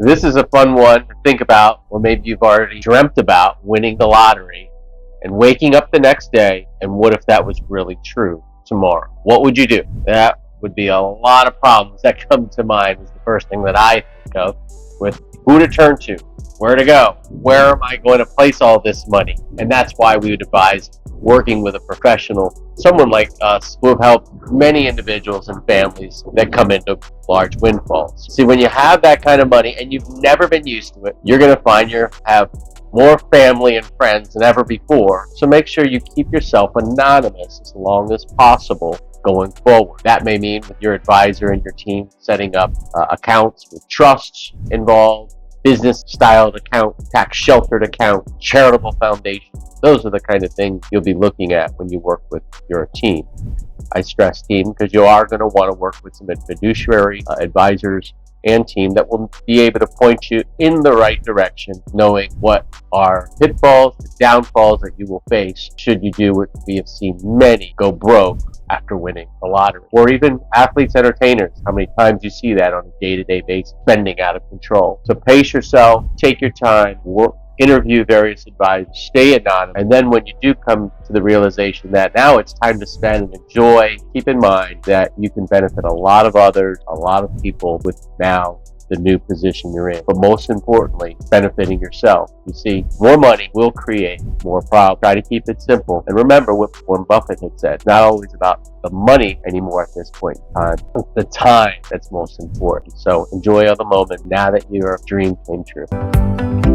This is a fun one to think about, or maybe you've already dreamt about winning the lottery and waking up the next day, and what if that was really true tomorrow? What would you do? That would be a lot of problems that come to mind is the first thing that I think of, with who to turn to, where to go, where am I going to place all this money? And that's why we would advise working with a professional, someone like us, who have helped many individuals and families that come into large windfalls. See, when you have that kind of money and you've never been used to it, you're going to find you have more family and friends than ever before. So make sure you keep yourself anonymous as long as possible going forward. That may mean with your advisor and your team setting up accounts with trusts involved, business styled account, tax sheltered account, charitable foundation. Those are the kind of things you'll be looking at when you work with your team. I stress team because you are going to want to work with some fiduciary advisors and team that will be able to point you in the right direction, knowing what are pitfalls, the downfalls that you will face should you do what we have seen many go broke after winning the lottery. Or even athletes, entertainers, how many times you see that on a day-to-day basis, spending out of control. So pace yourself, take your time, interview various advisors, stay anonymous, and then when you do come to the realization that now it's time to spend and enjoy, keep in mind that you can benefit a lot of others, a lot of people with now the new position you're in. But most importantly, benefiting yourself. You see, more money will create more problems. Try to keep it simple. And remember what Warren Buffett had said, it's not always about the money anymore at this point in time. It's the time that's most important. So enjoy the moment now that your dream came true.